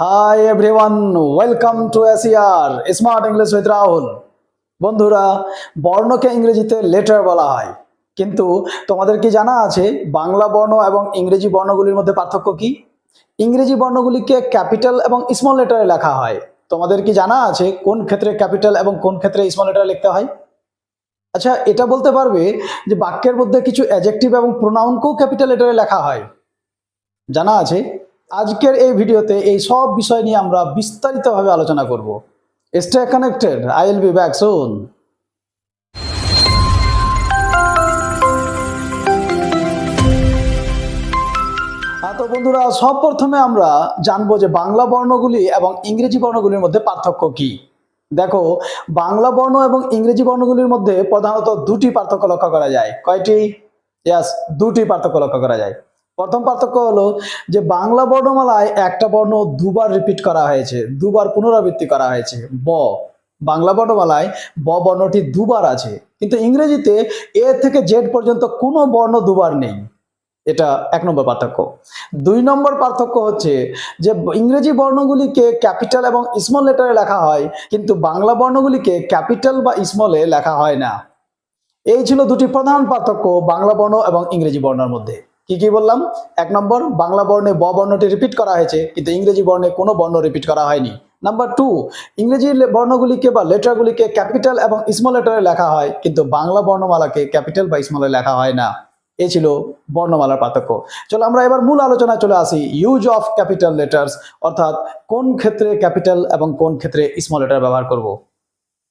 Hi everyone, welcome to ACR smart English with Rahul. বন্ধুরা, বর্ণকে ইংরেজিতে letter বলা হয়, কিন্তু তোমাদের কি জানা আছে বাংলা বর্ণ এবং ইংরেজি বর্ণগুলির মধ্যে পার্থক্য কি? ইংরেজি বর্ণগুলিকে ক্যাপিটাল এবং স্মল লেটারে লেখা হয়। তোমাদের কি জানা আছে কোন ক্ষেত্রে ক্যাপিটাল এবং কোন ক্ষেত্রে স্মল লেটারে লিখতে হয়? আচ্ছা, এটা বলতে পারবে যে বাক্যের মধ্যে কিছু অ্যাডজেক্টিভ এবং প্রোনাউনকেও ক্যাপিটাল লেটারে লেখা হয়? জানা আছে? আজকের এই ভিডিওতে এই সব বিষয় নিয়ে আমরা বিস্তারিতভাবে আলোচনা করব। Stay connected, I will be back soon. তো বন্ধুরা, সব প্রথমে আমরা জানবো যে বাংলা বর্ণগুলি এবং ইংরেজি বর্ণগুলির মধ্যে পার্থক্য কি। দেখো, বাংলা বর্ণ এবং ইংরেজি বর্ণগুলির মধ্যে প্রধানত দুটি পার্থক্য লক্ষ্য করা যায়। কয়টি? ইয়াস, দুটি পার্থক্য লক্ষ্য করা যায়। প্রথম পার্থক্য হলো যে বাংলা বর্ণমালায় একটা বর্ণ দুবার রিপিট করা হয়েছে, দুবার পুনরাবৃত্তি করা হয়েছে। বাংলা বর্ণমালায় ব বর্ণটি দুবার আছে, কিন্তু ইংরেজিতে এ থেকে জেড পর্যন্ত কোনো বর্ণ দুবার নেই। এটা এক নম্বর পার্থক্য। দুই নম্বর পার্থক্য হচ্ছে যে ইংরেজি বর্ণগুলিকে ক্যাপিটাল এবং স্মল লেটারে লেখা হয়, কিন্তু বাংলা বর্ণগুলিকে ক্যাপিটাল বা স্মলে লেখা হয় না। এই ছিল দুটি প্রধান পার্থক্য বাংলা বর্ণ এবং ইংরেজি বর্ণের মধ্যে। কি কি বললাম? এক নম্বর, বাংলা বর্ণে ব বর্ণটি রিপিট করা হয়েছে, কিন্তু ইংরেজি বর্ণে কোনো বর্ণ রিপিট করা হয়নি। নাম্বার টু, ইংরেজি বর্ণগুলিকে বা লেটারগুলিকে ক্যাপিটাল এবং স্মল লেটারে লেখা হয়, কিন্তু বাংলা বর্ণমালাকে ক্যাপিটাল বা স্মলে লেখা হয় না। এই ছিল বর্ণমালার পার্থক্য। চলো আমরা এবার মূল আলোচনায় চলে আসি। ইউজ অফ ক্যাপিটাল লেটার্স, অর্থাৎ কোন ক্ষেত্রে ক্যাপিটাল এবং কোন ক্ষেত্রে স্মল লেটার ব্যবহার করব।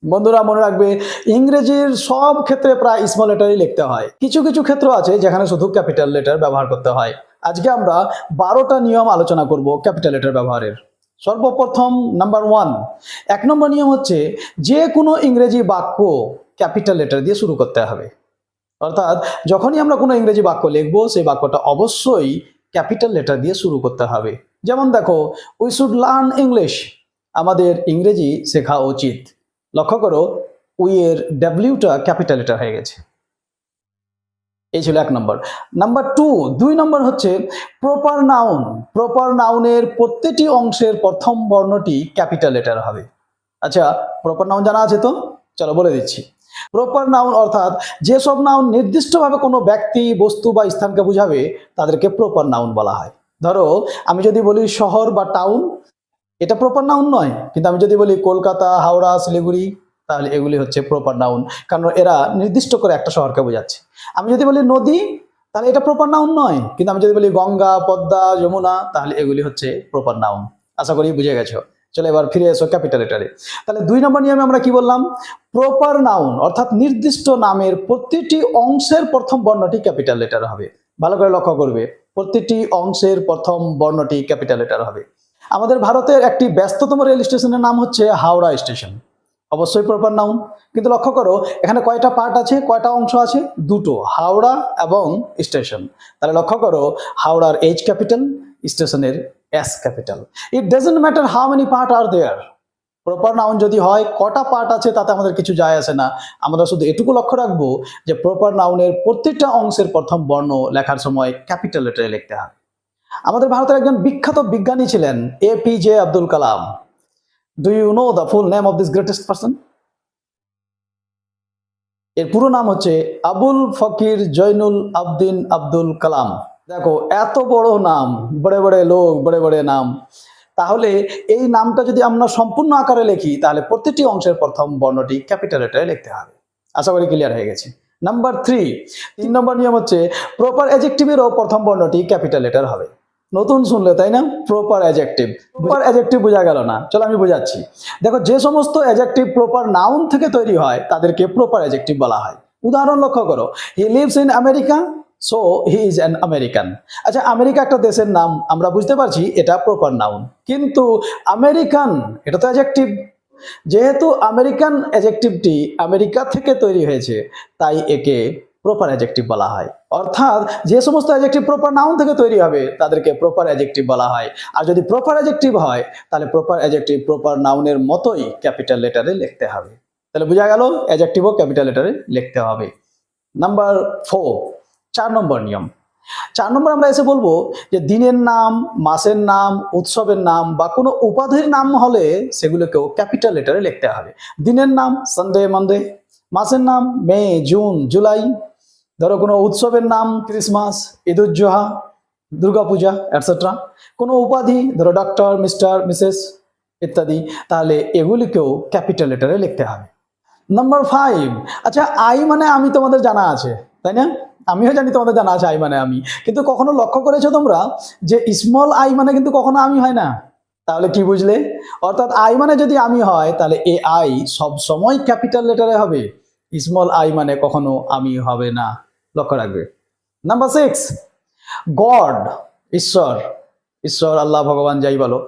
বন্ধুরা, মনে রাখবে ইংরেজির সব ক্ষেত্রে প্রায় স্মল লেটারই লিখতে হয়। কিছু কিছু ক্ষেত্র আছে যেখানে শুধু ক্যাপিটাল লেটার ব্যবহার করতে হয়। আজকে আমরা 12টা নিয়ম আলোচনা করব ক্যাপিটাল লেটার ব্যবহারের। সর্বপ্রথম নাম্বার 1, এক নম্বর নিয়ম হচ্ছে যে কোনো ইংরেজি বাক্য ক্যাপিটাল লেটার দিয়ে শুরু করতে হবে। অর্থাৎ যখনই আমরা কোনো ইংরেজি বাক্য লিখব, সেই বাক্যটা অবশ্যই ক্যাপিটাল লেটার দিয়ে শুরু করতে হবে। যেমন দেখো, উই শুড লার্ন ইংলিশ, আমাদের ইংরেজি শেখা উচিত। লক্ষ্য করো, উই এর ডাব্লিউটা ক্যাপিটাল লেটার হয়ে গেছে। এই ছিল এক নম্বর। নাম্বার 2, 2 নম্বর হচ্ছে প্রপার নাউন। প্রপার নাউনের প্রত্যেকটি অংশের প্রথম বর্ণটি ক্যাপিটাল লেটার হবে। আচ্ছা, প্রপার নাউন জানা আছে তো? চলো বলে দিচ্ছি। প্রপার নাউন অর্থাৎ যেসব নাউন নির্দিষ্টভাবে কোনো ব্যক্তি, বস্তু বা স্থানকে বোঝাবে তাদেরকে প্রপার নাউন বলা হয়। ধরো, আমি যদি বলি শহর বা টাউন, এটা প্রপার নাউন নয়, কিন্তু আমি যদি বলি কলকাতা, হাওড়া, শিলিগুড়ি, তাহলে এগুলি হচ্ছে প্রপার নাউন, কারণ এরা নির্দিষ্ট করে একটা শহরকে বোঝাচ্ছে। আমি যদি বলি নদী, তাহলে এটা প্রপার নাউন নয়, কিন্তু আমি যদি বলি গঙ্গা, পদ্মা, যমুনা, তাহলে এগুলি হচ্ছে প্রপার নাউন। আশা করি বুঝে গেছো। চলো এবার ফিরে এসো ক্যাপিটাল লেটারে। তাহলে 2 নম্বর নিয়মে আমরা কি বললাম? প্রপার নাউন অর্থাৎ নির্দিষ্ট নামের প্রতিটি অংশের প্রথম বর্ণটি ক্যাপিটাল লেটার হবে। ভালো করে লক্ষ্য করবে, প্রতিটি অংশের প্রথম বর্ণটি ক্যাপিটাল লেটার হবে। আমাদের ভারতের একটি ব্যস্ততম রেল স্টেশনের নাম হচ্ছে হাওড়া স্টেশন, অবশ্যই প্রপার নাউন। কিন্তু লক্ষ্য করো, এখানে কয়টা পার্ট আছে, কয়টা অংশ আছে? দুটো, হাওড়া এবং স্টেশন। তাহলে লক্ষ্য করো, হাওড়ার এইচ ক্যাপিটাল, স্টেশনের S capital. It doesn't matter how many part are there. Proper noun যদি হয়, কটা পার্ট আছে তাতে আমাদের কিছু যায় আসে না। আমরা শুধু এটুকু লক্ষ্য রাখবো যে প্রপার নাউনের প্রত্যেকটা অংশের প্রথম বর্ণ লেখার সময় ক্যাপিটাল লেটারে লিখতে হবে। আমাদের ভারতের একজন বিখ্যাত বিজ্ঞানী ছিলেন APJ Abdul Kalam. Do you know the full name of this greatest person? এর পুরো নাম হচ্ছে আবুল ফকির জৈনুল আবদিন আব্দুল কালাম। দেখো, এত বড় নাম, বড়ে বড়ে লোক, বড়ে বড়ে নাম। তাহলে এই নামটা যদি আমরা সম্পূর্ণ আকারে লিখি, তাহলে প্রতিটি অংশের প্রথম বর্ণটি ক্যাপিটাল লেটারে লিখতে হবে। আশা করি ক্লিয়ার হয়ে গেছে। নাম্বার 3, 3 নম্বর নিয়ম হচ্ছে প্রপার অ্যাডজেক্টিভেরও প্রথম বর্ণটি ক্যাপিটাল লেটার হবে। নতুন শুনলে তাই না? Proper adjective. প্রপার অ্যাডজেক্টিভ বোঝা গেল না? চলো আমি বোঝাচ্ছি। দেখো, যে সমস্ত অ্যাডজেক্টিভ প্রপার নাউন থেকে তৈরি হয় তাদেরকে প্রপার অ্যাডজেক্টিভ বলা হয়। উদাহরণ লক্ষ্য করো, he lives in America, so he is an American. আচ্ছা, আমেরিকা একটা দেশের নাম, আমরা বুঝতে পারছি এটা প্রপার নাউন, কিন্তু আমেরিকান এটা তো অ্যাডজেক্টিভ। যেহেতু আমেরিকান অ্যাডজেক্টিভটি আমেরিকা থেকে তৈরি হয়েছে, তাই একে প্রপার অ্যাডজেক্টিভ বলা হয়। অর্থাৎ যে সমস্ত অ্যাডজেক্টিভ প্রপার নাউন থেকে তৈরি হবে তাদেরকে প্রপার অ্যাডজেক্টিভ বলা হয়। আর যদি প্রপার অ্যাডজেক্টিভ হয়, তাহলে প্রপার অ্যাডজেক্টিভ প্রপার নাউনের মতোই ক্যাপিটাল লেটারে লিখতে হবে। তাহলে বোঝা গেল, অ্যাডজেক্টিভও ক্যাপিটাল লেটারে লিখতে হবে। নাম্বার 4, 4 নম্বর নিয়ম, 4 নম্বর আমরা এসে বলবো যে দিনের নাম, মাসের নাম, উৎসবের নাম বা কোনো উপাধির নাম হলে সেগুলোকেও ক্যাপিটাল লেটারে লিখতে হবে। দিনের নাম সানডে, মানডে, মাসের নাম মে, জুন, জুলাই, ধরো কোনো উৎসবের নাম ক্রিসমাস, ঈদুজ্জোহা, দুর্গাপূজা এটসেট্রা, কোনো উপাধি ধরো ডক্টর, মিস্টার, মিসেস ইত্যাদি, তাহলে এগুলিকেও ক্যাপিটাল লেটারে লিখতে হবে। নাম্বার 5, আচ্ছা আই মানে আমি তোমাদের জানা আছে, তাই না? আমিও জানি তোমাদের জানা আছে আই মানে আমি, কিন্তু কখনো লক্ষ্য করেছো তোমরা যে স্মল আই মানে কিন্তু কখনো আমি হয় না? তাহলে কি বুঝলে? অর্থাৎ আই মানে যদি আমি হয় তাহলে এ আই সব সময় ক্যাপিটাল লেটারে হবে, স্মল আই মানে কখনো আমি হবে না, লক্ষ্য রাখবে। নাম্বার 6, গড, ঈশ্বর, ঈশ্বর, আল্লাহ, ভগবান যাই বলো,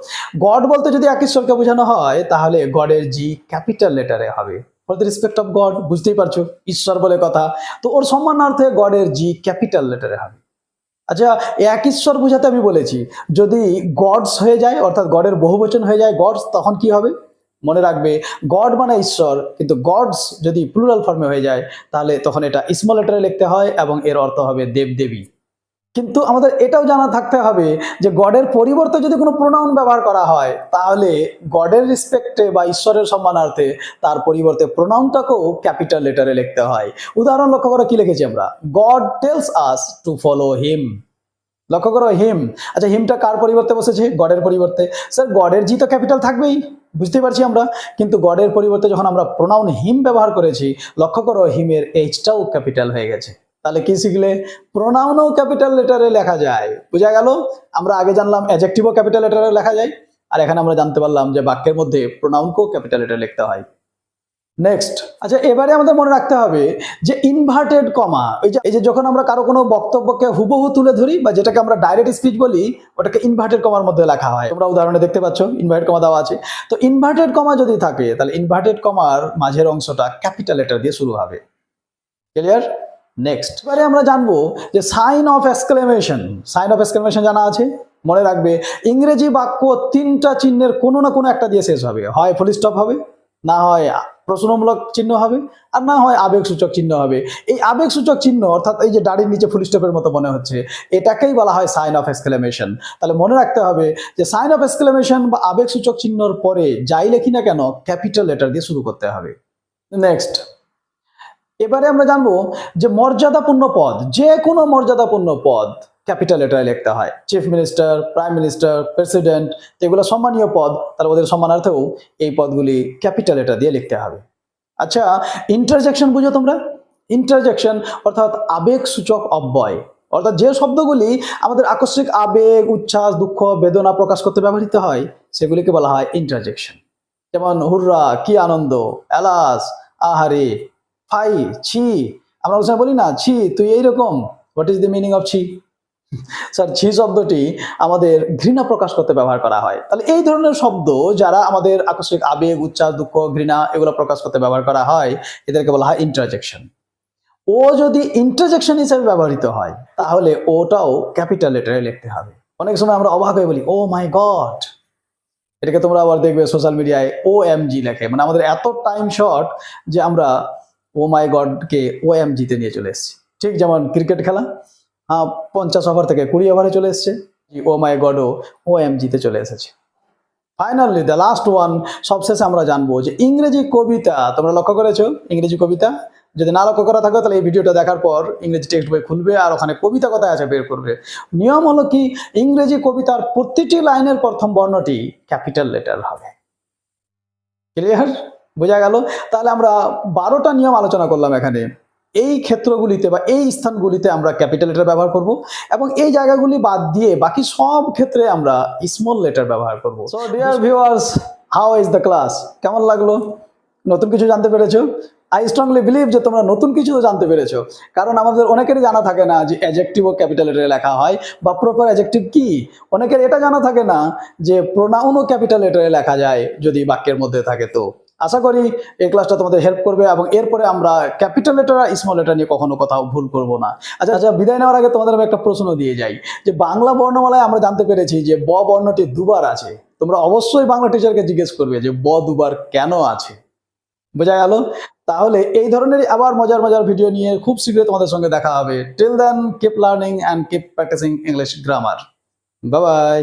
গড বলতে যদি এক ঈশ্বরকে বোঝানো হয় তাহলে গডের জি ক্যাপিটাল লেটারে হবে। For the respect of god, বুঝতেই পারছো ঈশ্বর বলে কথা, তো ওর সম্মানার্থে গডের জি ক্যাপিটাল লেটারে হবে। আচ্ছা, এক ঈশ্বর বোঝাতে আমি বলেছি, যদি গডস হয়ে যায় অর্থাৎ গডের বহুবচন হয়ে যায় গডস, তখন কি হবে? মনে রাখবে গড মানে ঈশ্বর, কিন্তু গডস যদি প্লুরাল ফর্মে হয়ে যায় তাহলে তখন এটা স্মল লেটারে লিখতে হয় এবং এর অর্থ হবে দেবদেবী। কিন্তু আমাদের এটাও জানা থাকতে হবে যে গডের পরিবর্তে যদি কোনো প্রোনাউন ব্যবহার করা হয় তাহলে গডের রেসপেক্টে বা ঈশ্বরের সম্মানার্থে তার পরিবর্তে প্রোনাউনটাকেও ক্যাপিটাল লেটারে লিখতে হয়। উদাহরণ লক্ষ্য করো কি লিখেছি আমরা, god tells us to follow him. লক্ষ্য করো হিম, আচ্ছা হিমটা কার পরিবর্তে বসেছে? গডের পরিবর্তে। স্যার গডের জি তো ক্যাপিটাল থাকবেই, বুঝতে পারছি আমরা, কিন্তু গডের পরিবর্তে যখন আমরা প্রোনাউন হিম ব্যবহার করেছি, লক্ষ্য করো হিমের এইচটাও ক্যাপিটাল হয়ে গেছে। তাহলে কি শিখলে? প্রোনাউনও ক্যাপিটাল লেটারে লেখা যায়, বোঝা গেল? আমরা আগে জানলাম অ্যাডজেক্টিভও ক্যাপিটাল লেটারে লেখা যায়, আর এখানে আমরা জানতে পারলাম যে বাক্যের মধ্যে প্রোনাউনকেও ক্যাপিটাল লেটারে লিখতে হয়। নেক্সট, আচ্ছা এবারে আমাদের মনে রাখতে হবে যে ইনভার্টেড কমা, এই যে যখন আমরা কারো কোনো বক্তব্যকে হুবহু তুলে ধরি বা যেটাকে আমরা ডাইরেক্ট স্পিচ বলি, ওটাকে ইনভার্টেড কমার মধ্যে লেখা হয়। তোমরা উদাহরণে দেখতে পাচ্ছ ইনভার্টেড কমা দেওয়া আছে। তো ইনভার্টেড কমা যদি থাকে তাহলে ইনভার্টেড কমার মাঝের অংশটা ক্যাপিটাল লেটার দিয়ে শুরু হবে। ক্লিয়ার? নেক্সট, এবারে আমরা জানবো যে sign of exclamation. Sign of exclamation জানা আছে? মনে রাখবে ইংরেজি বাক্য 3টা চিহ্নের কোনো না কোনো একটা দিয়ে শেষ হবে, হয় ফুল স্টপ হবে, না হয় প্রশ্নমূলক চিহ্ন হবে, আর না হয় আবেগসূচক চিহ্ন হবে। এই আবেগসূচক চিহ্ন অর্থাৎ এই যে দাড়ির নিচে ফুল স্টপের মতো মনে হচ্ছে, এটাকেই বলা হয় সাইন অফ এক্সক্লেমেশন। তাহলে মনে রাখতে হবে যে সাইন অফ এক্সক্লেমেশন বা আবেগসূচক চিহ্নর পরে যাই লেখি না কেন ক্যাপিটাল লেটার দিয়ে শুরু করতে হবে। নেক্সট, এবারে আমরা জানবো যে মর্যাদাপূর্ণ পদ, যে কোনো মর্যাদাপূর্ণ পদ ক্যাপিটাল লেটারে লিখতে হয়। Chief minister, prime minister, president, এগুলো সম্মানীয় পদ, তাহলে ওদের সম্মানার্থেও এই পদগুলি ক্যাপিটাল লেটার দিয়ে লিখতে হবে। আচ্ছা, ইন্টারজেকশন বুঝো তোমরা? ইন্টারজেকশন অর্থাৎ আবেগসূচক অব্যয়, অর্থাৎ যে শব্দগুলি আমাদের আকস্মিক আবেগ, উচ্ছ্বাস, দুঃখ, বেদনা প্রকাশ করতে ব্যবহৃত হয় সেগুলিকে বলা হয় ইন্টারজেকশন। যেমন হুররা, কি আনন্দ, এলাস, আহারে, ফাই, ছি। আমরা ওখানে বলি না ছি তুই এইরকম, what is the meaning of ছি? স্যার ছি শব্দটি আমাদের ঘৃণা প্রকাশ করতে ব্যবহার করা হয়। তাহলে এই ধরনের শব্দ যারা আমাদের আকস্মিক আবেগ, উচ্ছ্বাস, দুঃখ, ঘৃণা এগুলো প্রকাশ করতে ব্যবহার করা হয়, এদেরকে বলা হয় ইন্টারজেকশন। ও যদি ইন্টারজেকশন হিসেবে ব্যবহৃত হয় তাহলে ওটাও ক্যাপিটাল লেটারে লিখতে হবে। অনেক সময় আমরা অবাক হয়ে বলি ও মাই গড, এটাকে তোমরা আবার দেখবে সোশ্যাল মিডিয়ায় ও এম জি লেখে, মানে আমাদের এত টাইম শর্ট যে আমরা ও মাই গডকে ও এম জিতে নিয়ে চলে এসেছি। ঠিক যেমন ক্রিকেট খেলা, 50 ওভার থেকে 20 ওভারে চলে এসছে, ও মাই গডও ও এম জিতে চলে এসেছে। ফাইনালি দ্য লাস্ট ওয়ান, সবশেষে আমরা জানবো যে ইংরেজি কবিতা। তোমরা লক্ষ্য করেছো ইংরেজি কবিতা? যদি না লক্ষ্য করা থাকে তাহলে এই ভিডিওটা দেখার পর ইংরেজি টেক্সট বই খুলবে আর ওখানে কবিতা কোথায় আছে বের করবে। নিয়ম হলো কি, ইংরেজি কবিতার প্রতিটি লাইনের প্রথম বর্ণটি ক্যাপিটাল লেটার হবে। ক্লিয়ার? বোঝা গেল? তাহলে আমরা 12টা নিয়ম আলোচনা করলাম এখানে। এই ক্ষেত্রগুলিতে বা এই স্থানগুলিতে আমরা ক্যাপিটাল লেটার ব্যবহার করব এবং এই জায়গাগুলি বাদ দিয়ে বাকি সব ক্ষেত্রে আমরা স্মল লেটার ব্যবহার করব। So dear viewers, how is the class? কেমন লাগলো? নতুন কিছু জানতে পেরেছো? আই স্ট্রংলি বিলিভ যে তোমরা নতুন কিছু জানতে পেরেছো, কারণ আমাদের অনেকেরই জানা থাকে না যে অ্যাডজেক্টিভও ক্যাপিটাল লেটারে লেখা হয় বা প্রপার অ্যাডজেক্টিভ কি। অনেকের এটা জানা থাকে না যে প্রোনাউনও ক্যাপিটাল লেটারে লেখা যায় যদি বাক্যের মধ্যে থাকে। তো আশা করি এই ক্লাসটা তোমাদের হেল্প করবে এবং এরপরে আমরা ক্যাপিটাল লেটার আর স্মল লেটার নিয়ে কখনো কোথাও ভুল করব না। আচ্ছা আচ্ছা, বিদায় নেওয়ার আগে তোমাদের আমি একটা প্রশ্ন দিয়ে যাই যে বাংলা বর্ণমালায় আমরা জানতে পেরেছি যে ব বর্ণটি দুবার আছে। তোমরা অবশ্যই বাংলা টিচারকে জিজ্ঞেস করবে যে ব দুবার কেন আছে। বোঝা গেল? তাহলে এই ধরনের আবার মজার মজার ভিডিও নিয়ে খুব শীঘ্রই তোমাদের সঙ্গে দেখা হবে। Till then keep learning and keep practising English grammar. Bye by.